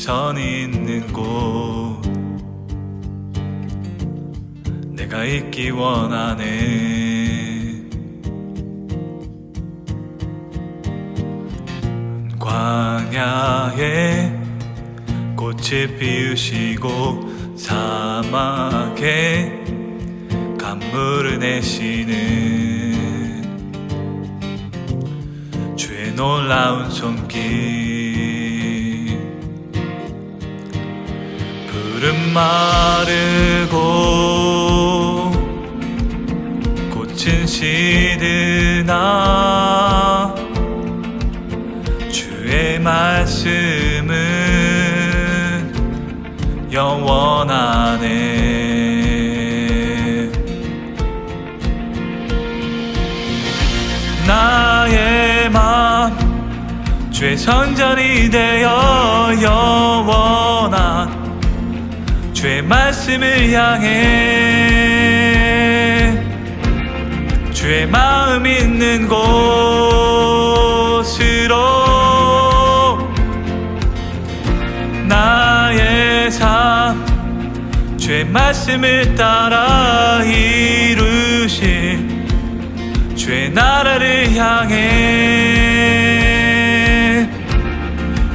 시선 있는 곳 내가 있기 원하네. 광야에 꽃을 피우시고 사막에 강물을 내시는 주의 놀라운 손길. 푸른 마르고 꽃은 시드나 주의 말씀은 영원하네. 나의 맘 주의 선전이 되어 영원한 주의 말씀을 향해 주의 마음 있는 곳으로 나의 삶 주의 말씀을 따라 이루실 주의 나라를 향해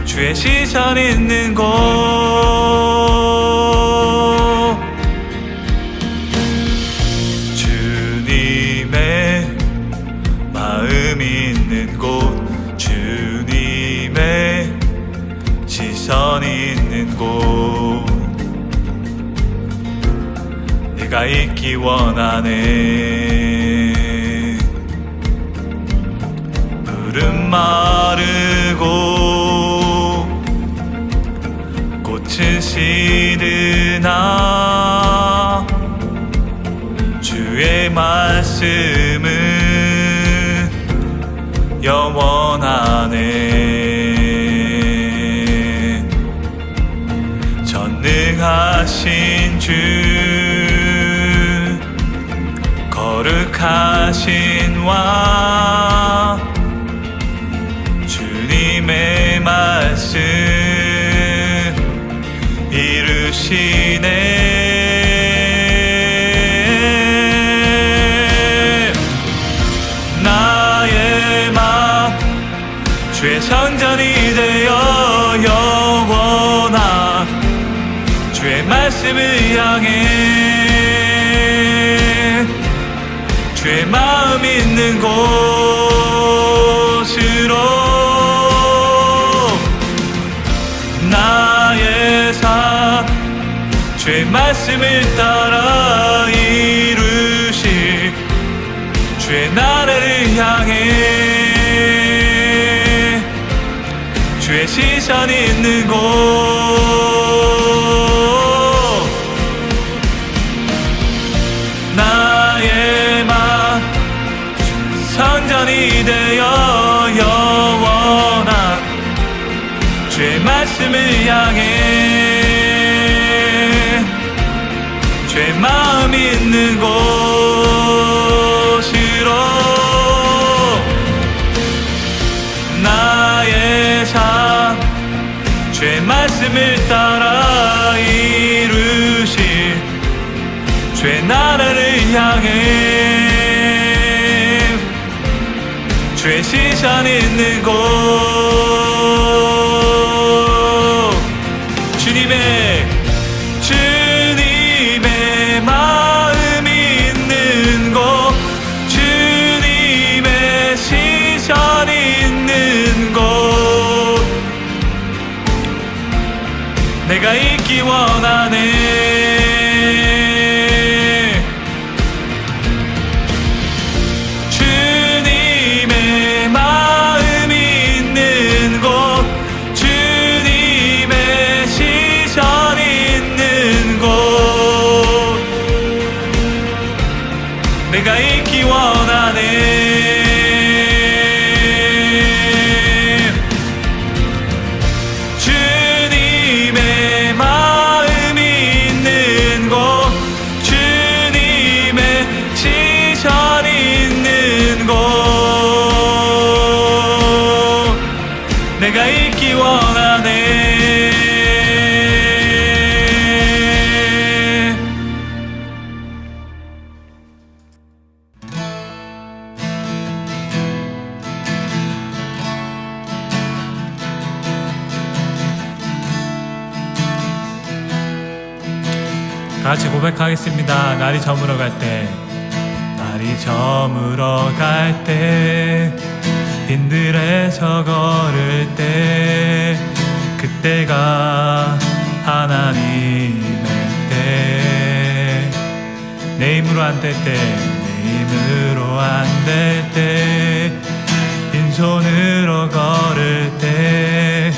주의 시선 있는 곳 주님의 마음 있는 곳 주님의 시선 있는 곳 내가 있기 원하네. 푸른 마르고 꽃은 시드나 주의 말씀은 영원하네. 전능하신 주 거룩하신 왕 주님의 말씀 이루시네. 나의 맘 주의 선전이 되어 영원한 주의 말씀을 향해 주의 마음 있는 곳으로 나의 삶 주의 말씀을 따라 이루실 주의 나라를 향해 주의 시선 있는 곳 나의 맘 선전이 되어 영원한 주의 말씀을 향해 주의 마음 있는 곳으로 나의 삶 주의 말씀을 따라 이루실 주의 나라를 향해 주의 시선 있는 곳 주님의 마음 있는 곳 주님의 시선 있는 곳 내가 있기 원하네. 주님의 마음 있는 곳 주님의 시선 있는 곳 내가 있기 원하네. 주님의 마음 있는 같이 고백하겠습니다. 날이 저물어 갈 때, 날이 저물어 갈 때, 빈들에서 걸을 때, 그때가 하나님의 때. 내 힘으로 안 될 때, 내 힘으로 안 될 때, 빈손으로 걸을 때,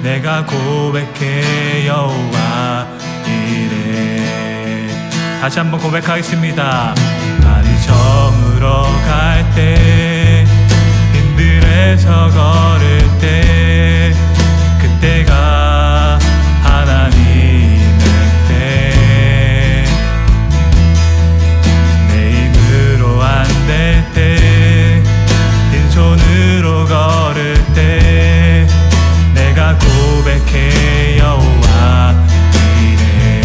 내가 고백해 여호와 이래. 다시 한번 고백하겠습니다. 날이 저물어 갈 때, 빈들에서 걸을 때, 그때가 하나님의 때. 내 힘으로 안 될 때, 빈손으로 걸을 때, 내가 고백해 여호와 이래.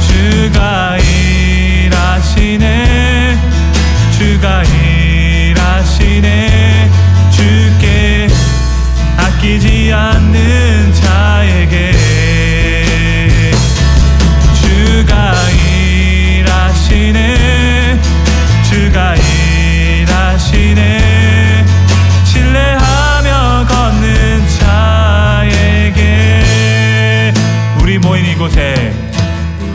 주가 일하시네. 주가 일하시네. 주께 아끼지 않는 자에게. 주가 일하시네. 주가 일하시네. 신뢰하며 걷는 자에게. 우리 모인 이곳에,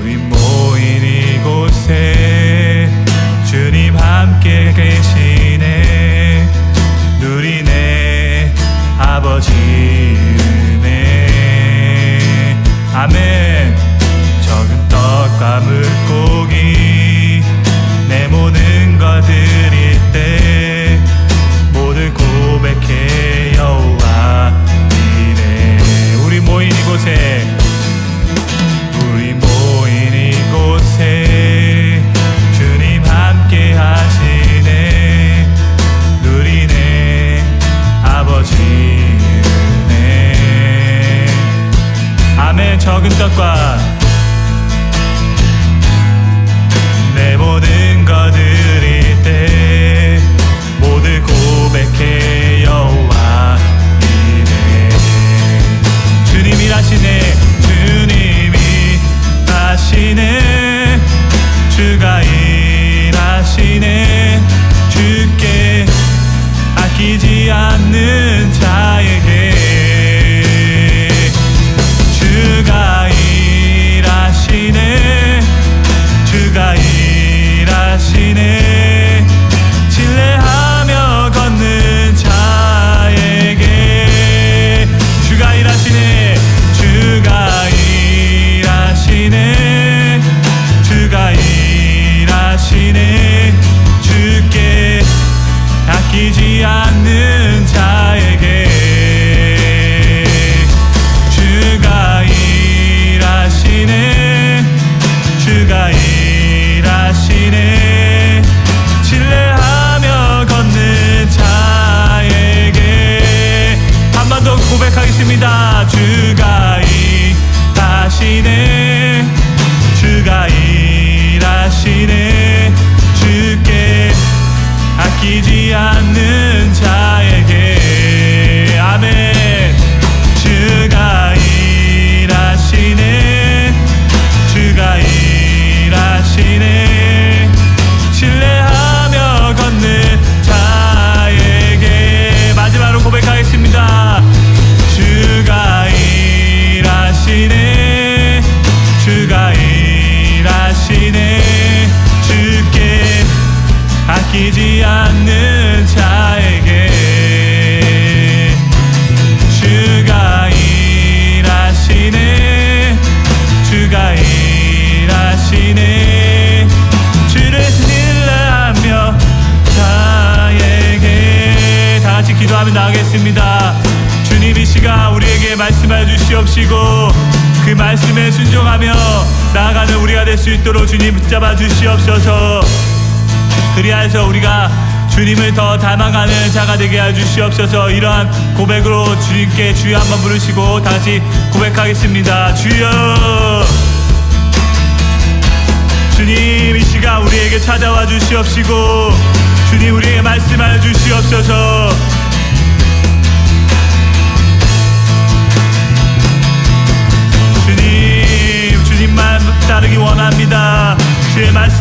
우리 모인 이곳에 주님 함께 계시네. 누리네 아버지 은혜. 아멘. 적은 떡과 물고기 내 모든 것 드릴 때, 모두 고백해 여호와 이래. 우리 모인 이곳에, 우리 모인 이곳에 주님 함께 하시네. 누리네 아버지 은혜. 아멘. 적은 떡과 내 모든 것 드릴 때, 모두 고백해 여호와 이래. 주님이 일하시네. 주님이 일하시네. 주가 일하시네. 주께 아끼지 않는 자에게. 주가 일하시네. 주가 일하시네. 신뢰하며 걷는 자에게. 주가 일하시네. 주가 일하시네. 주가 일하시네. 주께 아끼지 않는 자에게. 주가 일하시네. 주가 일하시네. 신뢰하며 걷는 자에게. 한 번 더 고백하겠습니다. 주가 일하시네. 주가 일하시네. 주께 아끼지 않는 자에게. 아멘. 주가 일하시네. 주가 일하시네. 신뢰하며 걷는 자에게. 마지막으로 고백하겠습니다. 주가 일하시네. 주가 일하시네. 주께 아끼지 않는 자에게. 주가 일하시네. 주가 일하시네. 주를 신뢰하며 자에게. 다 같이 기도하며 나가겠습니다. 주님 이 시간 우리에게 말씀해 주시옵시고, 그 말씀에 순종하며 나아가는 우리가 될 수 있도록 주님 붙잡아 주시옵소서. 그리하여서 우리가 주님을 더 닮아가는 자가 되게 해 주시옵소서. 이러한 고백으로 주님께 주여 한번 부르시고 다시 고백하겠습니다. 주여. 주님 이 시간 우리에게 찾아와 주시옵시고, 주님 우리에게 말씀하여 주시옵소서. 주님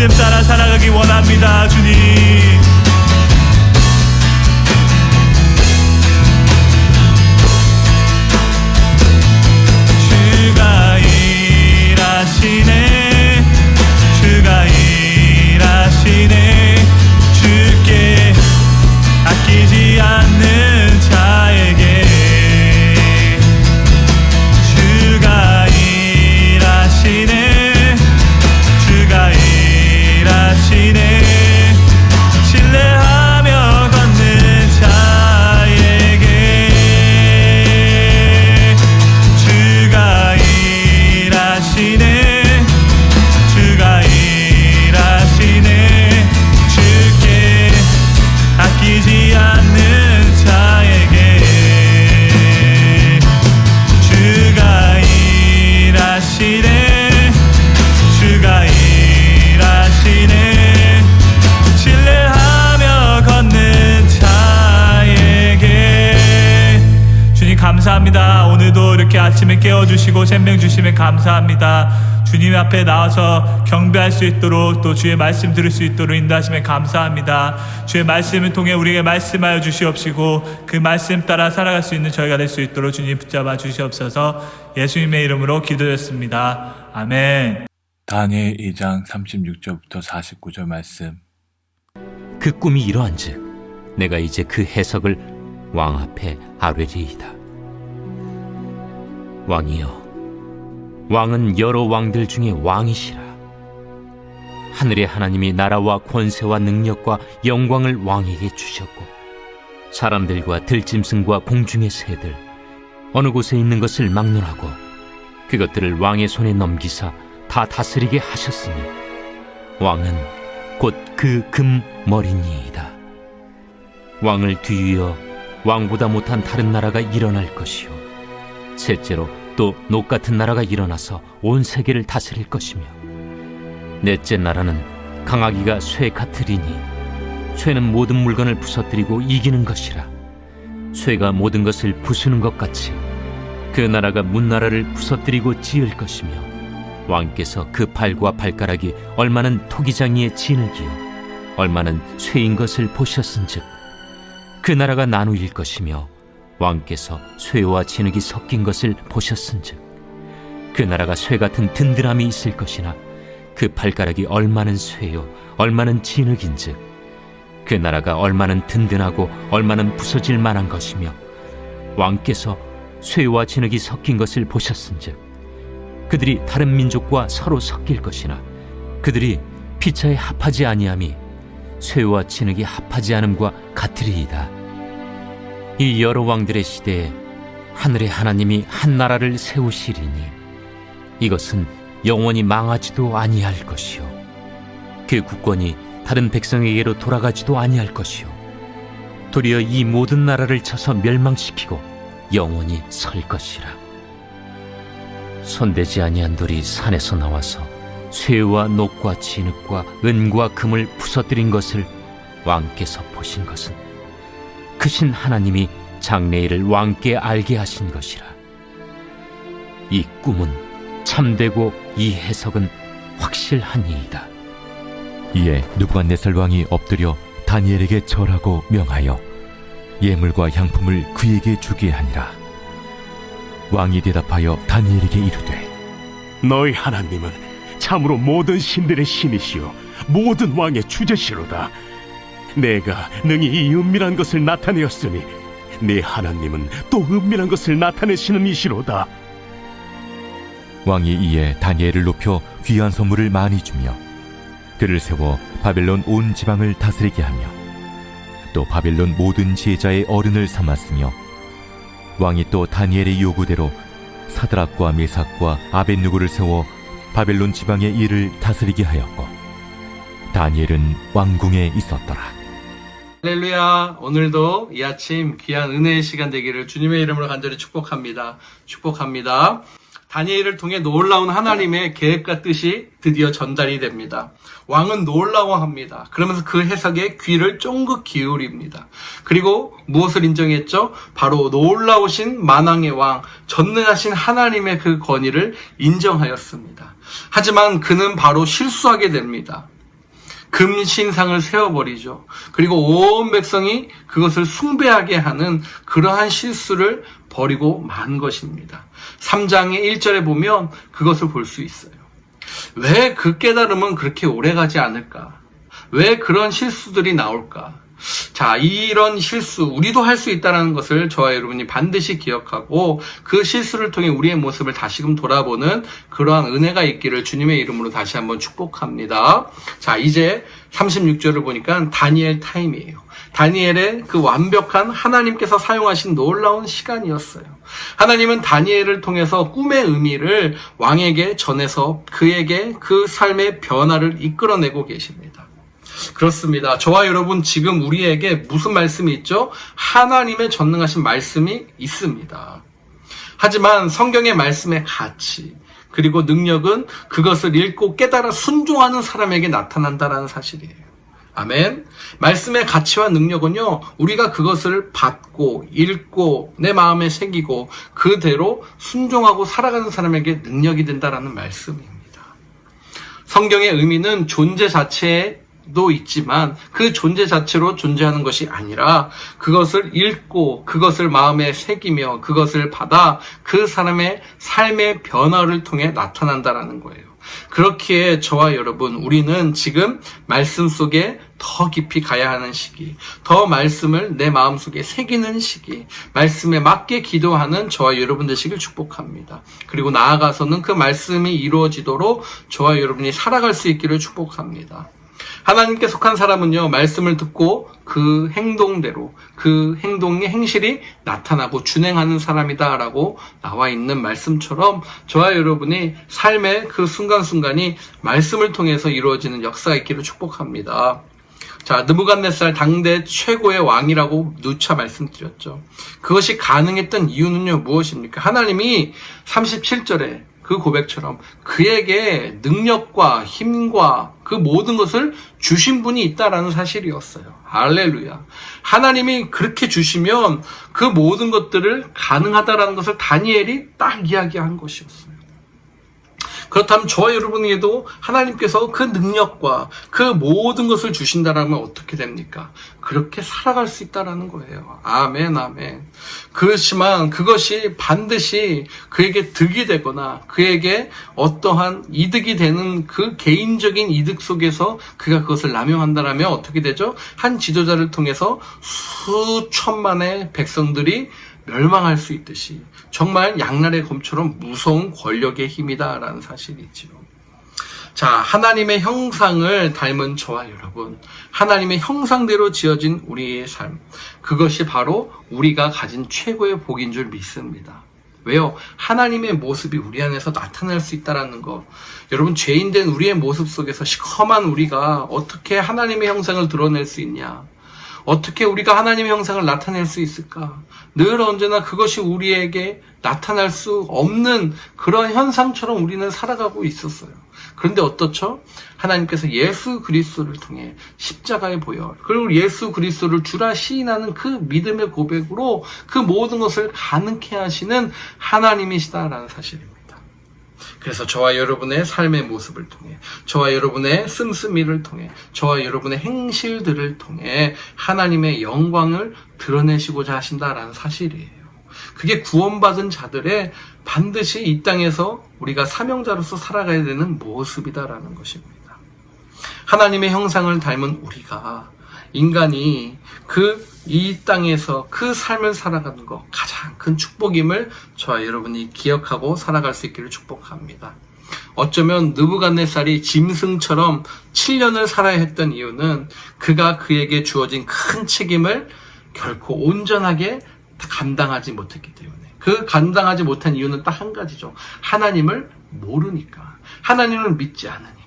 말씀 따라 살아가기 원합니다. 주님, 주가 일하시네, 주가 일하시네. 주께 아끼지 않는 자에게 주가 일하시네, 주가 일하시네. 신뢰하며 걷는 자에게 주가 일하시네, 주가 일하시네. 주께 아끼지 않는 자에게 주가 일하시네, 주가 일하시네. 신뢰하며 걷는 자에게. 주님 감사합니다. 오늘도 이렇게 아침에 깨워주시고 생명 주시면 감사합니다. 주님 앞에 나와서 경배할 수 있도록, 또 주의 말씀 들을 수 있도록 인도하시면 감사합니다. 주의 말씀을 통해 우리에게 말씀하여 주시옵시고 그 말씀 따라 살아갈 수 있는 저희가 될 수 있도록 주님 붙잡아 주시옵소서. 예수님의 이름으로 기도했습니다. 아멘. 다니엘 2장 36절부터 49절 말씀. 그 꿈이 이러한즉 내가 이제 그 해석을 왕 앞에 아뢰리이다. 왕이여, 왕은 여러 왕들 중에 왕이시라. 하늘의 하나님이 나라와 권세와 능력과 영광을 왕에게 주셨고 사람들과 들짐승과 공중의 새들 어느 곳에 있는 것을 막론하고 그것들을 왕의 손에 넘기사 다 다스리게 하셨으니 왕은 곧 그 금머리니이다. 왕을 뒤이어 왕보다 못한 다른 나라가 일어날 것이요 셋째로 또 녹 같은 나라가 일어나서 온 세계를 다스릴 것이며 넷째 나라는 강하기가 쇠 같으리니 쇠는 모든 물건을 부서뜨리고 이기는 것이라. 쇠가 모든 것을 부수는 것 같이 그 나라가 문나라를 부서뜨리고 지을 것이며 왕께서 그 팔과 발가락이 얼마는 토기장이의 진흙이요 얼마는 쇠인 것을 보셨은즉 그 나라가 나누일 것이며 왕께서 쇠와 진흙이 섞인 것을 보셨은즉 그 나라가 쇠 같은 든든함이 있을 것이나 그 발가락이 얼마는 쇠요 얼마는 진흙인즉 그 나라가 얼마는 든든하고 얼마는 부서질 만한 것이며 왕께서 쇠와 진흙이 섞인 것을 보셨은즉 그들이 다른 민족과 서로 섞일 것이나 그들이 피차에 합하지 아니함이 쇠와 진흙이 합하지 않음과 같으리이다. 이 여러 왕들의 시대에 하늘의 하나님이 한 나라를 세우시리니 이것은 영원히 망하지도 아니할 것이요 그 국권이 다른 백성에게로 돌아가지도 아니할 것이요 도리어 이 모든 나라를 쳐서 멸망시키고 영원히 설 것이라. 손대지 아니한 돌이 산에서 나와서 쇠와 녹과 진흙과 은과 금을 부서뜨린 것을 왕께서 보신 것은 크신 하나님이 장래일을 왕께 알게 하신 것이라. 이 꿈은 참되고 이 해석은 확실하니이다. 이에 느부갓네살 왕이 엎드려 다니엘에게 절하고 명하여 예물과 향품을 그에게 주게 하니라. 왕이 대답하여 다니엘에게 이르되 너희 하나님은 참으로 모든 신들의 신이시요 모든 왕의 주제시로다. 내가 능히 이 은밀한 것을 나타내었으니 네 하나님은 또 은밀한 것을 나타내시는 이시로다. 왕이 이에 다니엘을 높여 귀한 선물을 많이 주며 그를 세워 바벨론 온 지방을 다스리게 하며 또 바벨론 모든 지혜자의 어른을 삼았으며 왕이 또 다니엘의 요구대로 사드락과 메삭과 아벳느고를 세워 바벨론 지방의 일을 다스리게 하였고 다니엘은 왕궁에 있었더라. 할렐루야. 오늘도 이 아침 귀한 은혜의 시간 되기를 주님의 이름으로 간절히 축복합니다. 축복합니다. 다니엘을 통해 놀라운 하나님의 계획과 뜻이 드디어 전달이 됩니다. 왕은 놀라워합니다. 그러면서 그 해석에 귀를 쫑긋 기울입니다. 그리고 무엇을 인정했죠? 바로 놀라우신 만왕의 왕, 전능하신 하나님의 그 권위를 인정하였습니다. 하지만 그는 바로 실수하게 됩니다. 금신상을 세워버리죠. 그리고 온 백성이 그것을 숭배하게 하는 그러한 실수를 버리고 만 것입니다. 3장의 1절에 보면 그것을 볼 수 있어요. 왜 그 깨달음은 그렇게 오래가지 않을까? 왜 그런 실수들이 나올까? 자, 이런 실수, 우리도 할 수 있다는 것을 저와 여러분이 반드시 기억하고 그 실수를 통해 우리의 모습을 다시금 돌아보는 그러한 은혜가 있기를 주님의 이름으로 다시 한번 축복합니다. 자, 이제 36절을 보니까 다니엘 타임이에요. 다니엘의 그 완벽한 하나님께서 사용하신 놀라운 시간이었어요. 하나님은 다니엘을 통해서 꿈의 의미를 왕에게 전해서 그에게 그 삶의 변화를 이끌어내고 계십니다. 그렇습니다. 저와 여러분 지금 우리에게 무슨 말씀이 있죠? 하나님의 전능하신 말씀이 있습니다. 하지만 성경의 말씀의 가치 그리고 능력은 그것을 읽고 깨달아 순종하는 사람에게 나타난다는 사실이에요. 아멘. 말씀의 가치와 능력은요, 우리가 그것을 받고 읽고 내 마음에 새기고 그대로 순종하고 살아가는 사람에게 능력이 된다라는 말씀입니다. 성경의 의미는 존재 자체도 있지만 그 존재 자체로 존재하는 것이 아니라 그것을 읽고 그것을 마음에 새기며 그것을 받아 그 사람의 삶의 변화를 통해 나타난다라는 거예요. 그렇기에 저와 여러분, 우리는 지금 말씀 속에 더 깊이 가야 하는 시기, 더 말씀을 내 마음속에 새기는 시기, 말씀에 맞게 기도하는 저와 여러분 되시길 축복합니다. 그리고 나아가서는 그 말씀이 이루어지도록 저와 여러분이 살아갈 수 있기를 축복합니다. 하나님께 속한 사람은요, 말씀을 듣고 그 행동대로 그 행동의 행실이 나타나고 준행하는 사람이다라고 나와 있는 말씀처럼 저와 여러분이 삶의 그 순간순간이 말씀을 통해서 이루어지는 역사가 있기를 축복합니다. 자, 느부갓네살 당대 최고의 왕이라고 누차 말씀드렸죠. 그것이 가능했던 이유는요, 무엇입니까? 하나님이 37절에 그 고백처럼 그에게 능력과 힘과 그 모든 것을 주신 분이 있다라는 사실이었어요. 할렐루야. 하나님이 그렇게 주시면 그 모든 것들을 가능하다라는 것을 다니엘이 딱 이야기한 것이었어요. 그렇다면 저와 여러분에게도 하나님께서 그 능력과 그 모든 것을 주신다라면 어떻게 됩니까? 그렇게 살아갈 수 있다라는 거예요. 아멘, 아멘. 그렇지만 그것이 반드시 그에게 득이 되거나 그에게 어떠한 이득이 되는 그 개인적인 이득 속에서 그가 그것을 남용한다라면 어떻게 되죠? 한 지도자를 통해서 수천만의 백성들이 멸망할 수 있듯이 정말 양날의 검처럼 무서운 권력의 힘이다라는 사실이지요. 자, 하나님의 형상을 닮은 저와 여러분, 하나님의 형상대로 지어진 우리의 삶, 그것이 바로 우리가 가진 최고의 복인 줄 믿습니다. 왜요? 하나님의 모습이 우리 안에서 나타날 수 있다는 거. 여러분, 죄인된 우리의 모습 속에서 시커먼 우리가 어떻게 하나님의 형상을 드러낼 수 있냐? 어떻게 우리가 하나님의 형상을 나타낼 수 있을까? 늘 언제나 그것이 우리에게 나타날 수 없는 그런 현상처럼 우리는 살아가고 있었어요. 그런데 어떻죠? 하나님께서 예수 그리스도를 통해 십자가의 보혈, 그리고 예수 그리스도를 주라 시인하는 그 믿음의 고백으로 그 모든 것을 가능케 하시는 하나님이시다라는 사실입니다. 그래서 저와 여러분의 삶의 모습을 통해, 저와 여러분의 씀씀이를 통해, 저와 여러분의 행실들을 통해 하나님의 영광을 드러내시고자 하신다라는 사실이에요. 그게 구원받은 자들의 반드시 이 땅에서 우리가 사명자로서 살아가야 되는 모습이다라는 것입니다. 하나님의 형상을 닮은 우리가, 인간이 이 땅에서 그 삶을 살아가는 것, 가장 큰 축복임을 저와 여러분이 기억하고 살아갈 수 있기를 축복합니다. 어쩌면 느부갓네살이 짐승처럼 7년을 살아야 했던 이유는 그가 그에게 주어진 큰 책임을 결코 온전하게 감당하지 못했기 때문에, 그 감당하지 못한 이유는 딱 한 가지죠. 하나님을 모르니까, 하나님을 믿지 않으니까.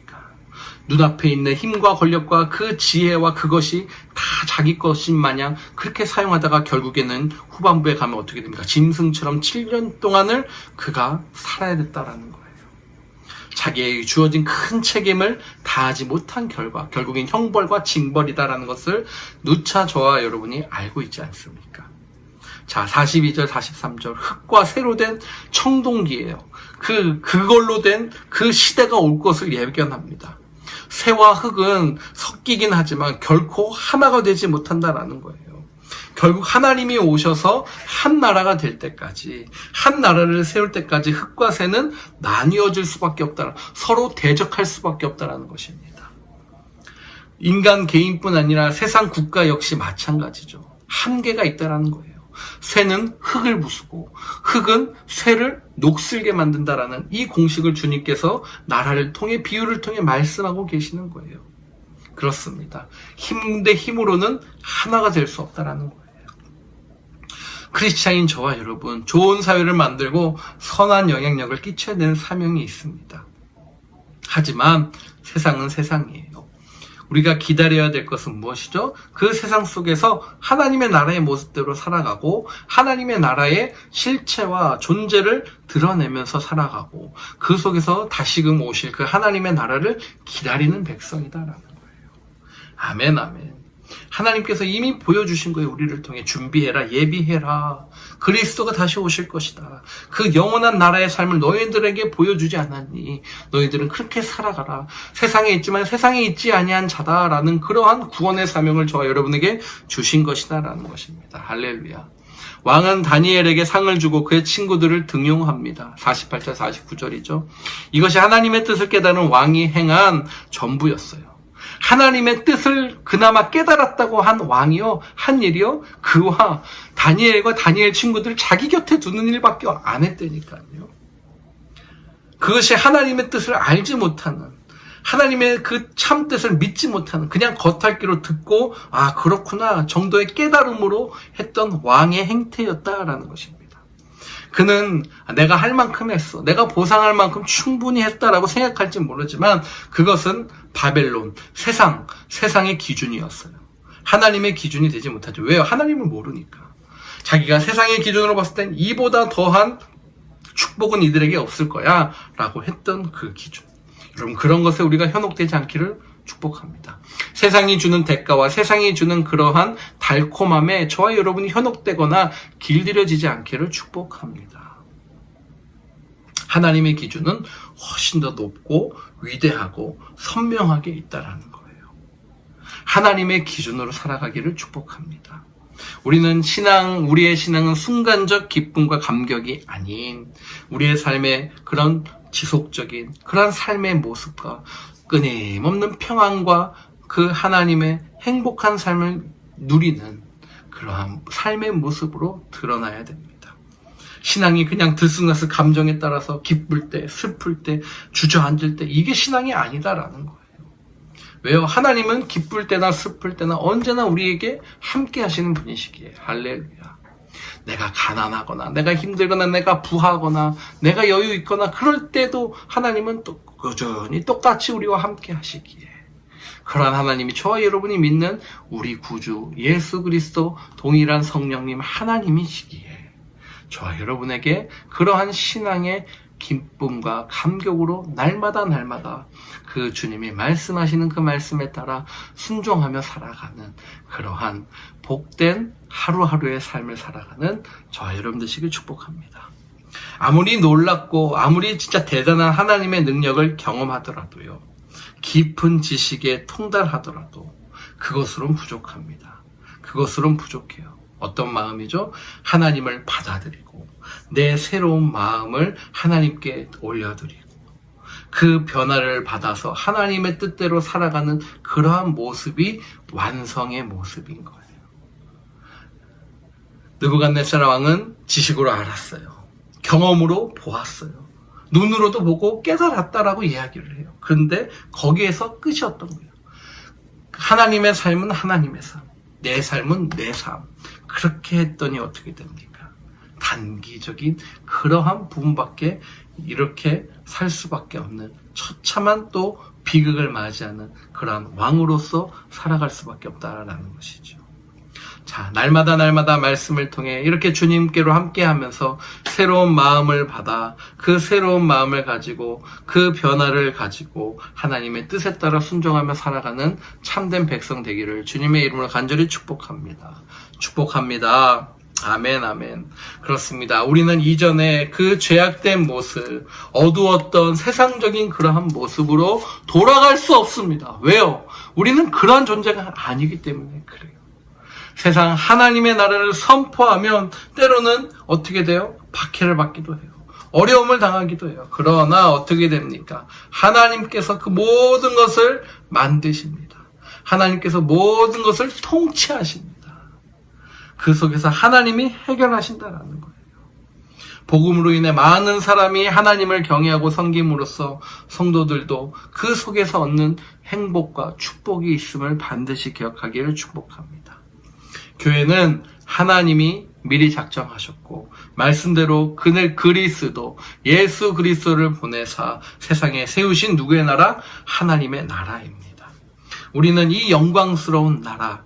눈앞에 있는 힘과 권력과 그 지혜와 그것이 다 자기 것인 마냥 그렇게 사용하다가 결국에는 후반부에 가면 어떻게 됩니까? 짐승처럼 7년 동안을 그가 살아야 됐다라는 거예요. 자기에게 주어진 큰 책임을 다하지 못한 결과, 결국엔 형벌과 징벌이다라는 것을 누차 저와 여러분이 알고 있지 않습니까? 자, 42절, 43절, 흙과 새로 된 청동기예요. 그걸로 된 그 시대가 올 것을 예견합니다. 새와 흙은 섞이긴 하지만 결코 하나가 되지 못한다라는 거예요. 결국 하나님이 오셔서 한 나라가 될 때까지, 한 나라를 세울 때까지 흙과 새는 나뉘어질 수밖에 없다. 서로 대적할 수밖에 없다라는 것입니다. 인간 개인뿐 아니라 세상 국가 역시 마찬가지죠. 한계가 있다라는 거예요. 쇠는 흙을 부수고 흙은 쇠를 녹슬게 만든다라는 이 공식을 주님께서 나라를 통해, 비유를 통해 말씀하고 계시는 거예요. 그렇습니다. 힘 대 힘으로는 하나가 될 수 없다라는 거예요. 크리스찬인 저와 여러분, 좋은 사회를 만들고 선한 영향력을 끼쳐야 되는 사명이 있습니다. 하지만 세상은 세상이에요. 우리가 기다려야 될 것은 무엇이죠? 그 세상 속에서 하나님의 나라의 모습대로 살아가고 하나님의 나라의 실체와 존재를 드러내면서 살아가고 그 속에서 다시금 오실 그 하나님의 나라를 기다리는 백성이다라는 거예요. 아멘, 아멘. 하나님께서 이미 보여주신 거예요. 우리를 통해 준비해라, 예비해라. 그리스도가 다시 오실 것이다. 그 영원한 나라의 삶을 너희들에게 보여주지 않았니? 너희들은 그렇게 살아가라. 세상에 있지만 세상에 있지 아니한 자다라는 그러한 구원의 사명을 저와 여러분에게 주신 것이다라는 것입니다. 할렐루야. 왕은 다니엘에게 상을 주고 그의 친구들을 등용합니다. 48절 49절이죠. 이것이 하나님의 뜻을 깨달은 왕이 행한 전부였어요. 하나님의 뜻을 그나마 깨달았다고 한 왕이요, 한 일이요, 그와 다니엘과 다니엘 친구들을 자기 곁에 두는 일밖에 안 했다니까요. 그것이 하나님의 뜻을 알지 못하는, 하나님의 그 참 뜻을 믿지 못하는, 그냥 겉핥기로 듣고 아 그렇구나 정도의 깨달음으로 했던 왕의 행태였다라는 것입니다. 그는 내가 할 만큼 했어, 내가 보상할 만큼 충분히 했다라고 생각할지 모르지만 그것은 바벨론, 세상의 기준이었어요. 하나님의 기준이 되지 못하죠. 왜요? 하나님을 모르니까. 자기가 세상의 기준으로 봤을 땐 이보다 더한 축복은 이들에게 없을 거야 라고 했던 그 기준. 여러분, 그런 것에 우리가 현혹되지 않기를 축복합니다. 세상이 주는 대가와 세상이 주는 그러한 달콤함에 저와 여러분이 현혹되거나 길들여지지 않기를 축복합니다. 하나님의 기준은 훨씬 더 높고 위대하고 선명하게 있다라는 거예요. 하나님의 기준으로 살아가기를 축복합니다. 우리의 신앙은 순간적 기쁨과 감격이 아닌 우리의 삶의 그런 지속적인 그런 삶의 모습과 끊임없는 평안과 그 하나님의 행복한 삶을 누리는 그러한 삶의 모습으로 드러나야 됩니다. 신앙이 그냥 들쑥날쑥 감정에 따라서 기쁠 때, 슬플 때, 주저앉을 때 이게 신앙이 아니다라는 거예요. 왜요? 하나님은 기쁠 때나 슬플 때나 언제나 우리에게 함께 하시는 분이시기에 할렐루야. 내가 가난하거나 내가 힘들거나 내가 부하거나 내가 여유 있거나 그럴 때도 하나님은 또 여전히 똑같이 우리와 함께 하시기에 그러한 하나님이 저와 여러분이 믿는 우리 구주 예수 그리스도 동일한 성령님 하나님이시기에 저와 여러분에게 그러한 신앙의 기쁨과 감격으로 날마다 그 주님이 말씀하시는 그 말씀에 따라 순종하며 살아가는 그러한 복된 하루하루의 삶을 살아가는 저와 여러분 되시길 축복합니다. 아무리 놀랍고 아무리 진짜 대단한 하나님의 능력을 경험하더라도요, 깊은 지식에 통달하더라도 그것으로는 부족합니다. 그것으로는 부족해요. 어떤 마음이죠? 하나님을 받아들이고 내 새로운 마음을 하나님께 올려드리고 그 변화를 받아서 하나님의 뜻대로 살아가는 그러한 모습이 완성의 모습인 거예요. 느부갓네살 왕은 지식으로 알았어요. 경험으로 보았어요. 눈으로도 보고 깨달았다라고 이야기를 해요. 그런데 거기에서 끝이었던 거예요. 하나님의 삶은 하나님의 삶, 내 삶은 내 삶. 그렇게 했더니 어떻게 됩니까? 단기적인 그러한 부분밖에 이렇게 살 수밖에 없는 처참한 또 비극을 맞이하는 그러한 왕으로서 살아갈 수밖에 없다라는 것이죠. 자, 날마다 말씀을 통해 이렇게 주님께로 함께하면서 새로운 마음을 받아 그 새로운 마음을 가지고 그 변화를 가지고 하나님의 뜻에 따라 순종하며 살아가는 참된 백성 되기를 주님의 이름으로 간절히 축복합니다. 축복합니다. 아멘, 아멘. 그렇습니다. 우리는 이전에 그 죄악된 모습, 어두웠던 세상적인 그러한 모습으로 돌아갈 수 없습니다. 왜요? 우리는 그러한 존재가 아니기 때문에 그래요. 세상 하나님의 나라를 선포하면 때로는 어떻게 돼요? 박해를 받기도 해요. 어려움을 당하기도 해요. 그러나 어떻게 됩니까? 하나님께서 그 모든 것을 만드십니다. 하나님께서 모든 것을 통치하십니다. 그 속에서 하나님이 해결하신다라는 거예요. 복음으로 인해 많은 사람이 하나님을 경외하고 섬김으로써 성도들도 그 속에서 얻는 행복과 축복이 있음을 반드시 기억하기를 축복합니다. 교회는 하나님이 미리 작정하셨고 말씀대로 그늘 그리스도 예수 그리스도를 보내사 세상에 세우신 누구의 나라? 하나님의 나라입니다. 우리는 이 영광스러운 나라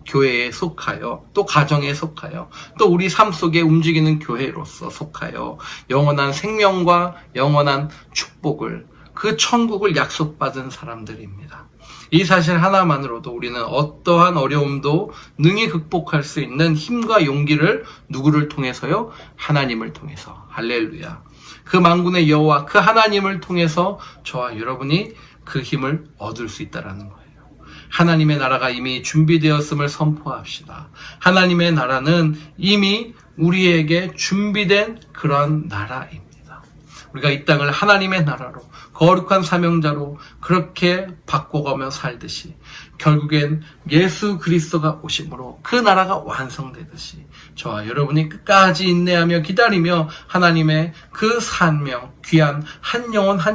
교회에 속하여 또 가정에 속하여 또 우리 삶 속에 움직이는 교회로서 속하여 영원한 생명과 영원한 축복을 그 천국을 약속받은 사람들입니다. 이 사실 하나만으로도 우리는 어떠한 어려움도 능히 극복할 수 있는 힘과 용기를 누구를 통해서요? 하나님을 통해서. 할렐루야. 그 만군의 여호와 그 하나님을 통해서 저와 여러분이 그 힘을 얻을 수 있다는 거예요. 하나님의 나라가 이미 준비되었음을 선포합시다. 하나님의 나라는 이미 우리에게 준비된 그런 나라입니다. 우리가 이 땅을 하나님의 나라로 거룩한 사명자로 그렇게 바꿔가며 살듯이 결국엔 예수 그리스도가 오심으로 그 나라가 완성되듯이 저와 여러분이 끝까지 인내하며 기다리며 하나님의 그 산명, 귀한 한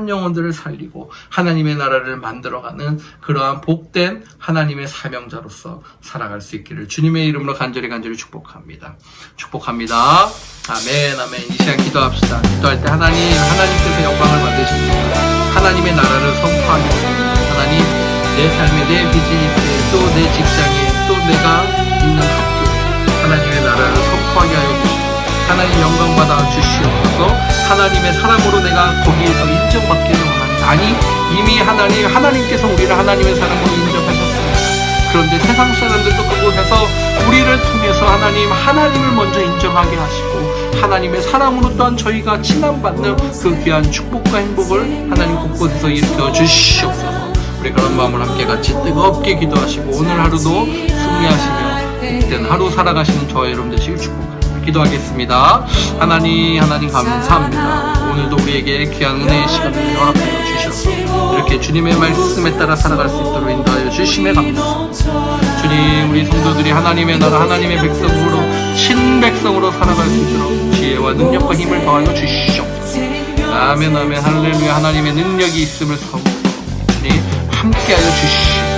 영혼들을 살리고 하나님의 나라를 만들어가는 그러한 복된 하나님의 사명자로서 살아갈 수 있기를 주님의 이름으로 간절히 축복합니다. 축복합니다. 아멘, 아멘. 이 시간 기도합시다. 기도할 때 하나님께서 영광을 받으십니다. 하나님의 나라를 선포하겠습니다. 하나님, 내 삶에, 내 비즈니스에, 또 내 직장에, 또 내가 있는 학교에 하나님의 나라를 선포하게 하여 주시고 하나님 영광받아 주시옵소서. 하나님의 사람으로 내가 거기에서 인정받기를 원합니다. 아니, 이미 하나님께서 우리를 하나님의 사람으로 인정하셨습니다. 그런데 세상 사람들도 그곳에서 우리를 통해서 하나님을 먼저 인정하게 하시고 하나님의 사람으로 또한 저희가 칭함받는 그 귀한 축복과 행복을 하나님 곳곳에서 일으켜 주시옵소서. 우리 그런 마음을 함께 같이 뜨겁게 기도하시고 오늘 하루도 승리하시며 복된 하루 살아가시는 저와 여러분 되시길 축복합니다. 기도하겠습니다. 하나님 감사합니다. 오늘도 우리에게 귀한 은혜의 시간을 허락하여 주셔서 이렇게 주님의 말씀에 따라 살아갈 수 있도록 인도하여 주심에 감사합니다. 주님, 우리 성도들이 하나님의 나라 하나님의 백성으로 친백성으로 살아갈 수 있도록 지혜와 능력과 힘을 더하여 주시옵소서. 아멘, 아멘. 할렐루야. 하나님의 능력이 있음을 선포하고 주님 함께하여 주시옵소서.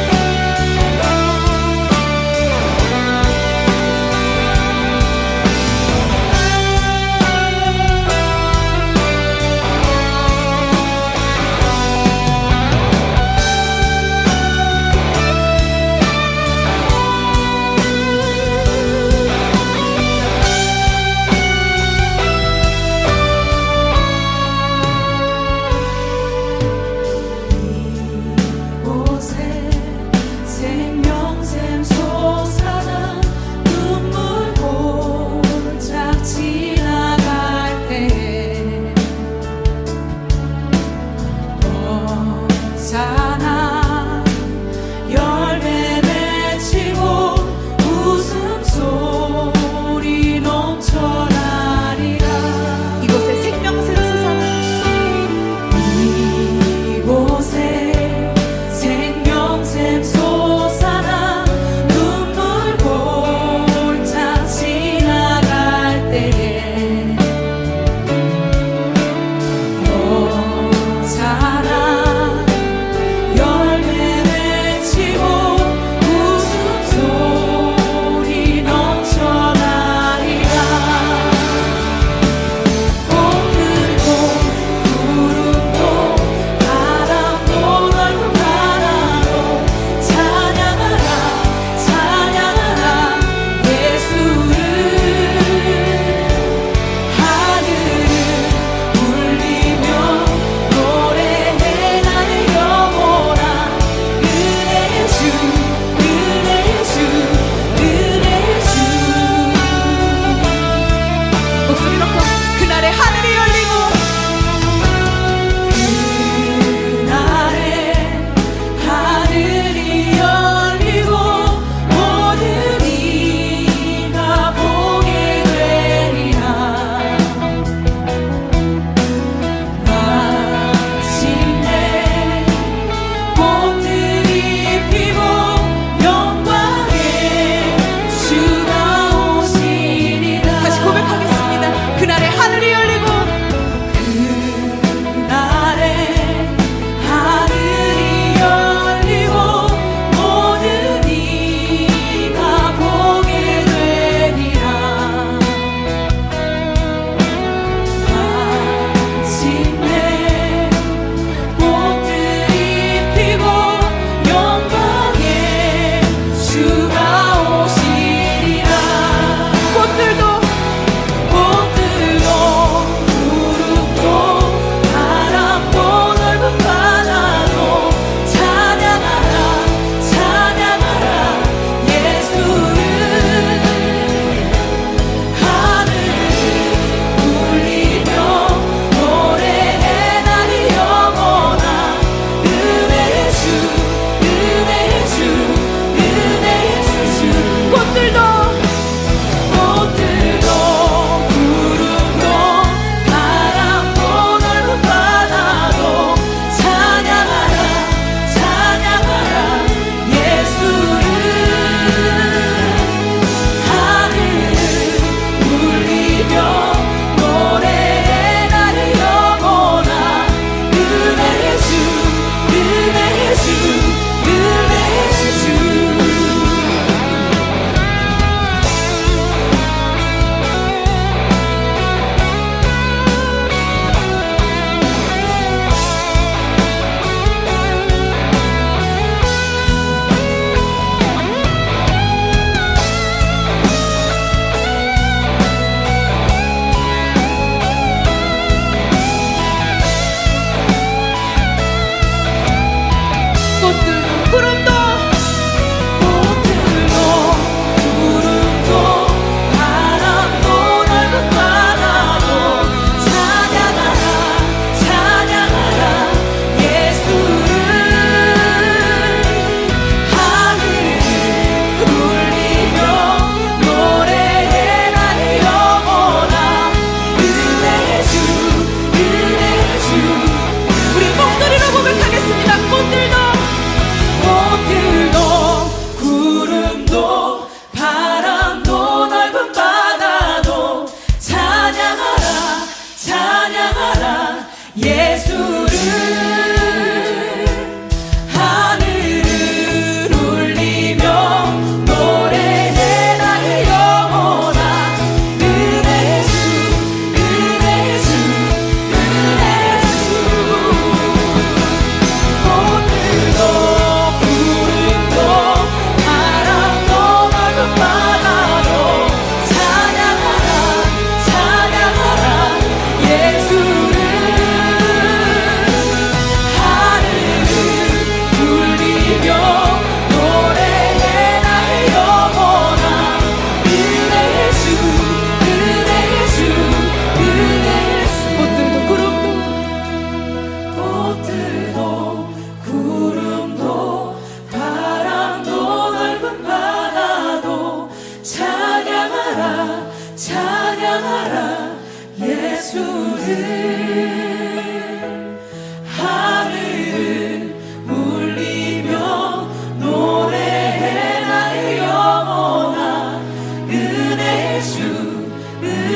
곳에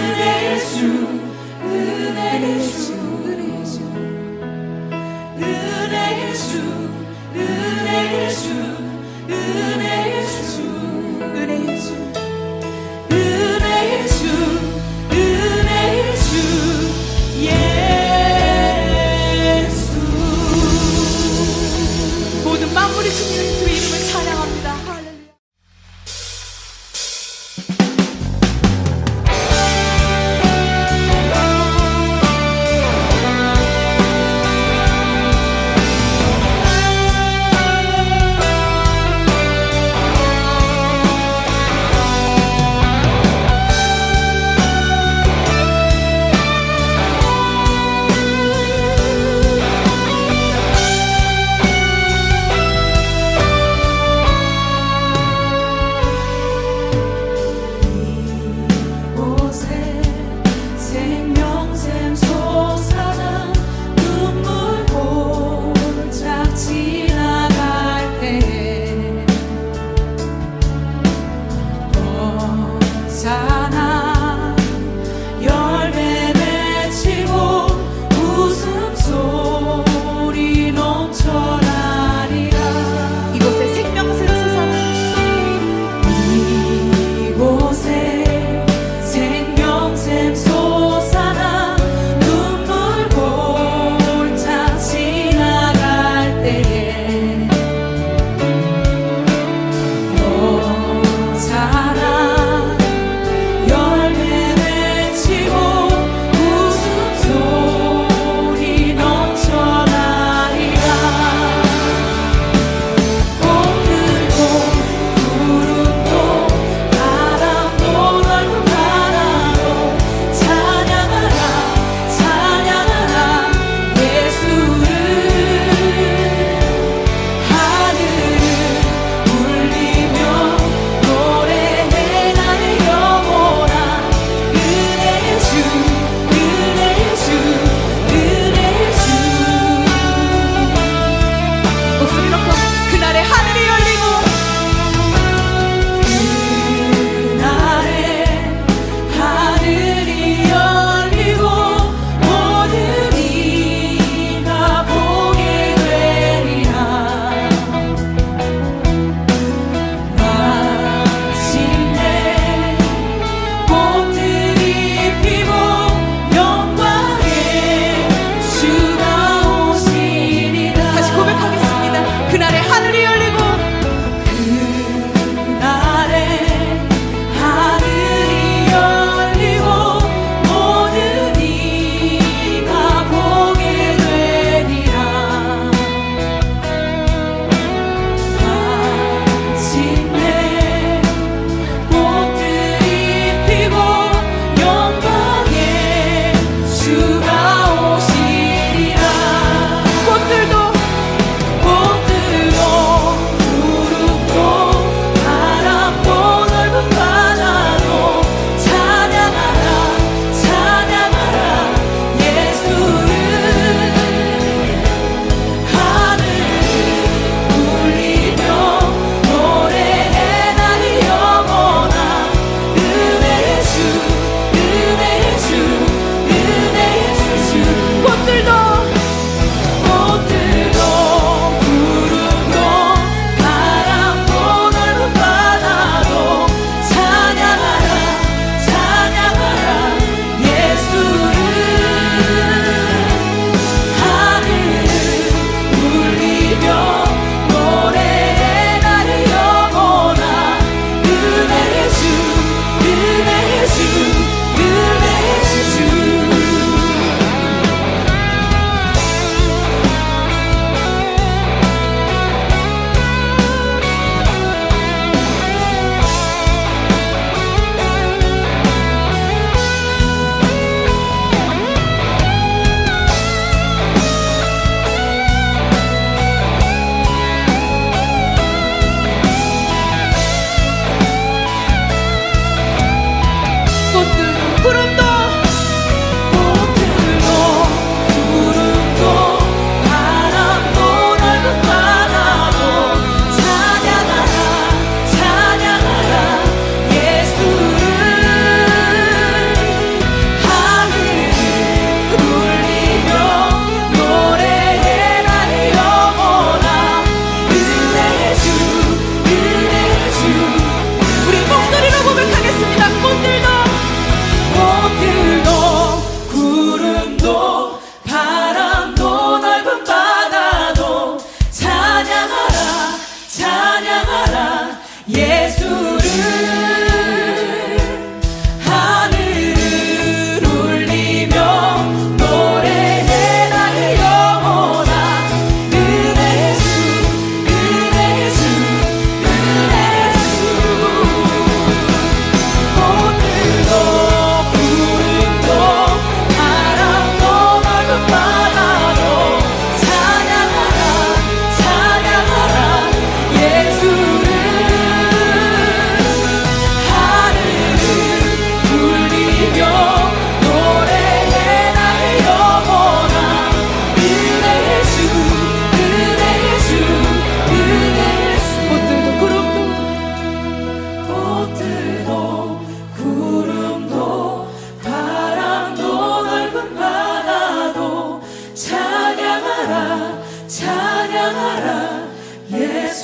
은혜의 주, 은혜의 주,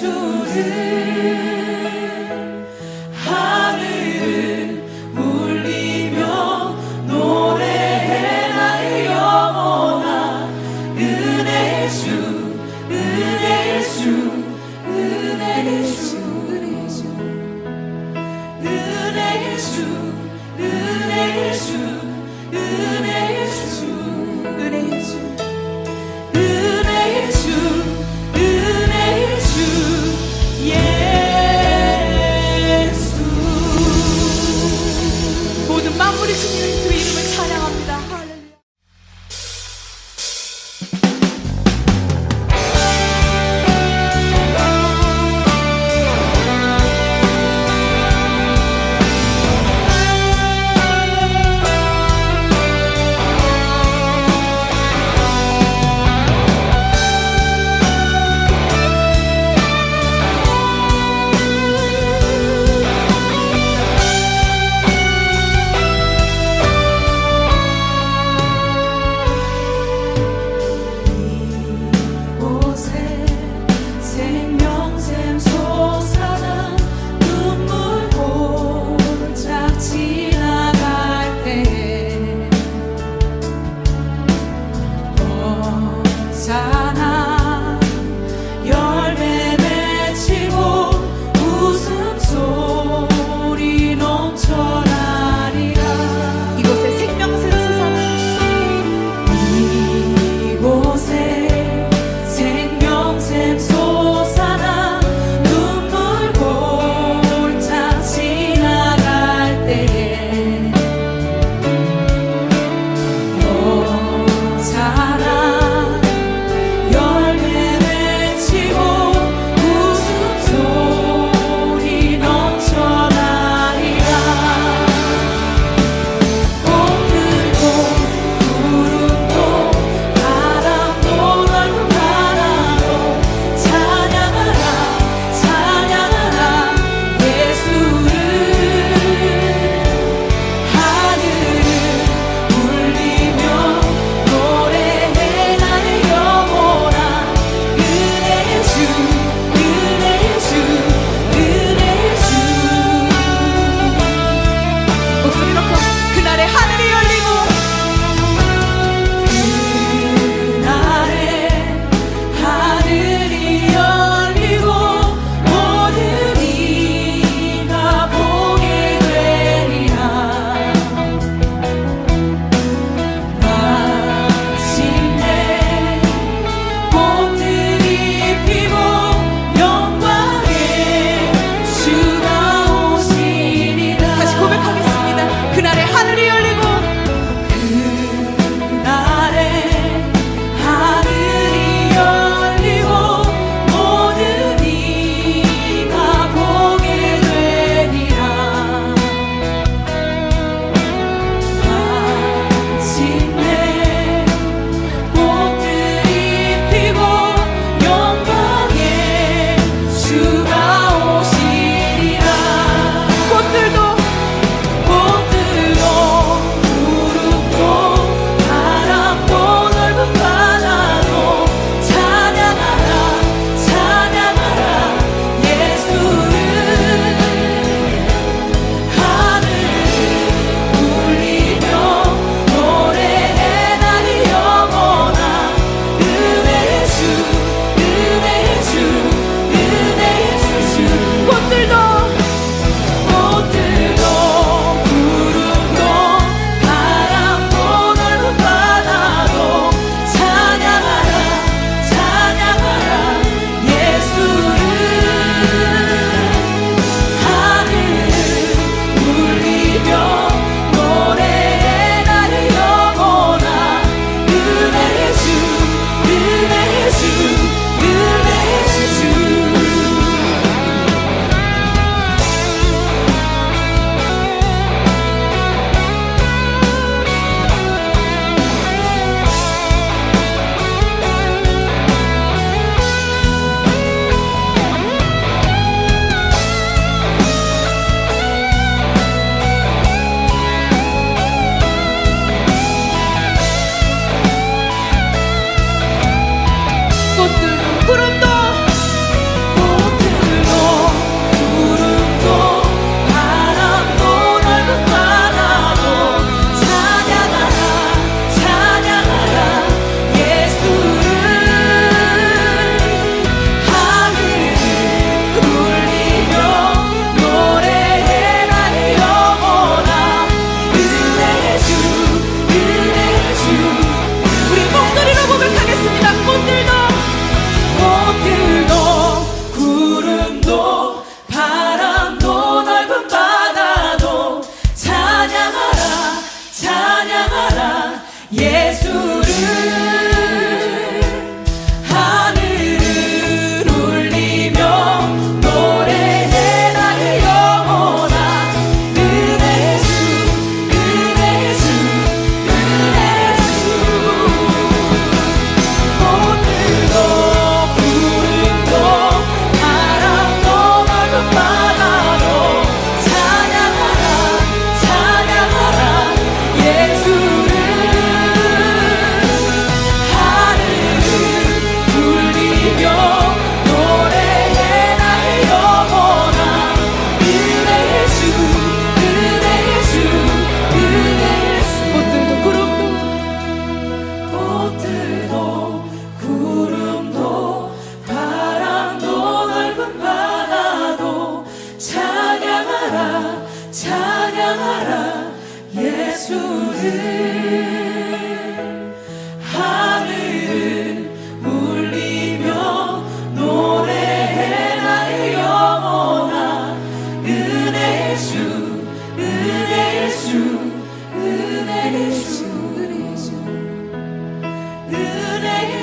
예수를 하늘을 울리며 노래해 나의 영혼아 은혜의 주 은혜의 주 은혜의 주 은혜의 주 은혜의 주 은혜의 주 은혜의 주 은혜의 주 은혜의 주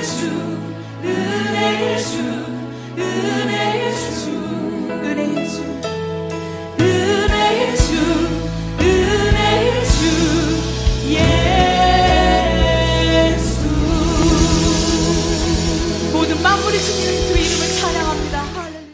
주, 은혜의 주, 은혜의 주, 은혜의 주, 은혜의 주, 은혜의 주, 예수. 모든 만물이 주님 그 이름을 찬양합니다. 할렐루야.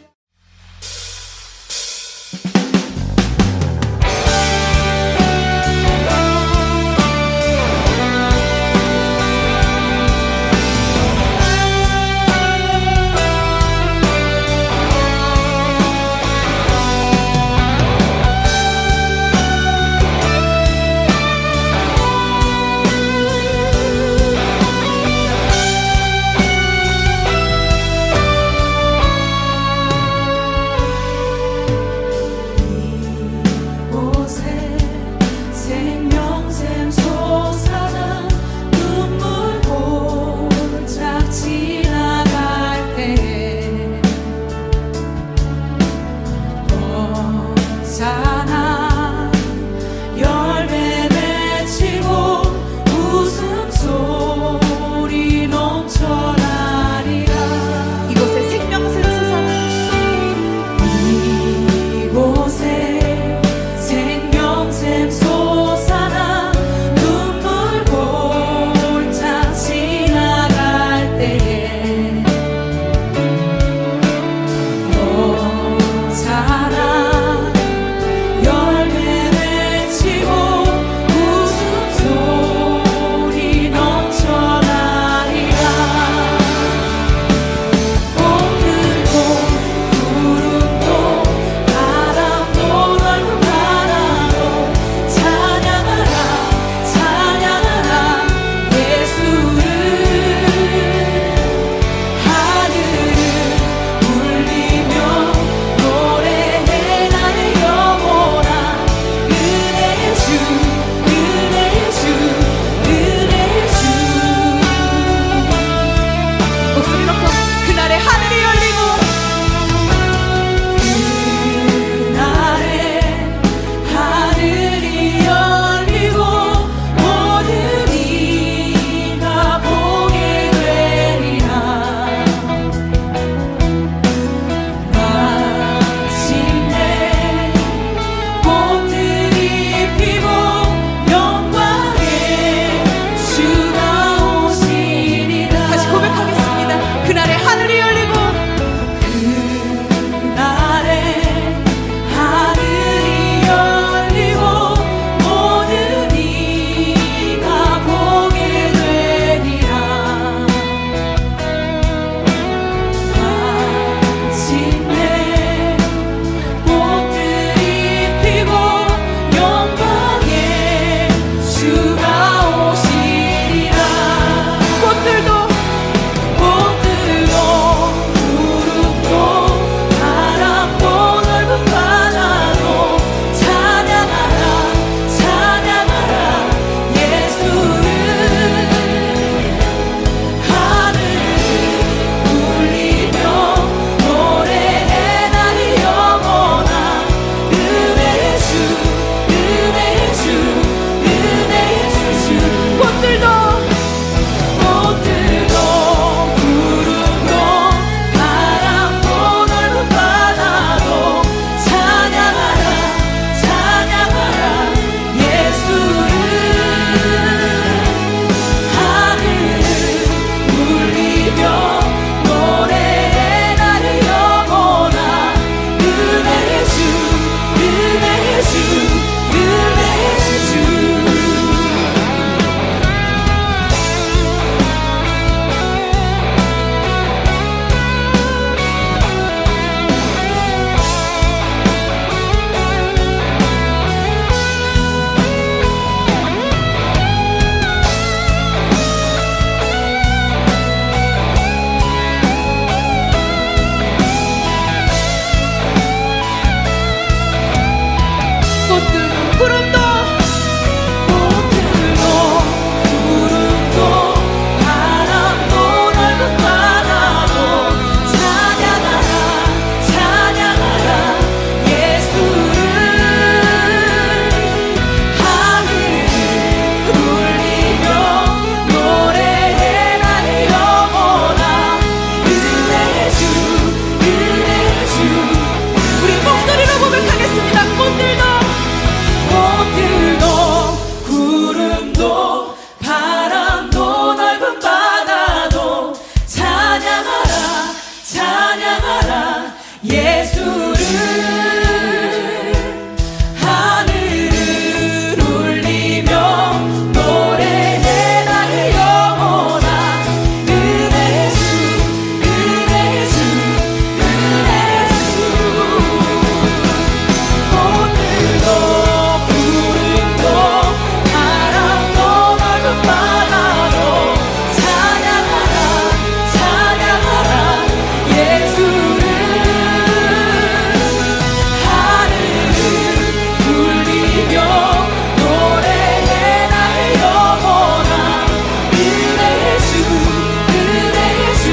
은혜의 주,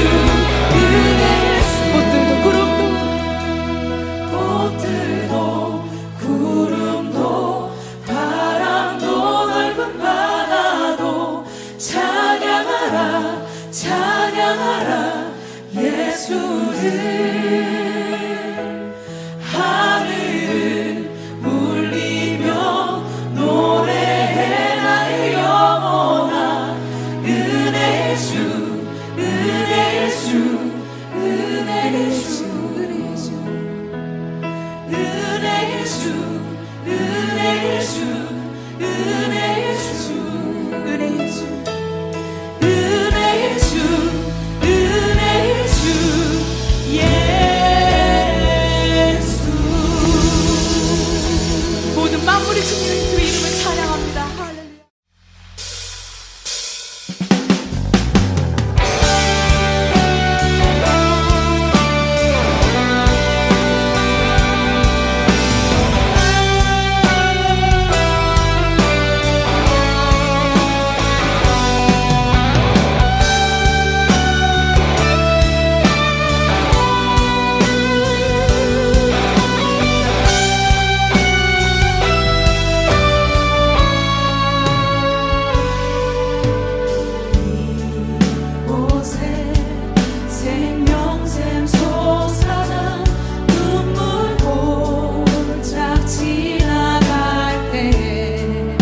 은혜의 주. 꽃들도 구름도 바람도 넓은 바다도 찬양하라 찬양하라 예수를. 하늘을 울리며 노래해 나의 영혼아. 은혜의 주, 은혜의 주, 은혜의 주, 은혜의 주, 은혜의 주, 은혜의 주, 은혜의 주, 은혜의 주, 은혜의 주, 은혜의 주, 예수. 모든 만물이 주님의 그 이름을 찬양합니다. 할렐루야. 이곳에 생명샘 솟아나 눈물 골짝 지나갈 때에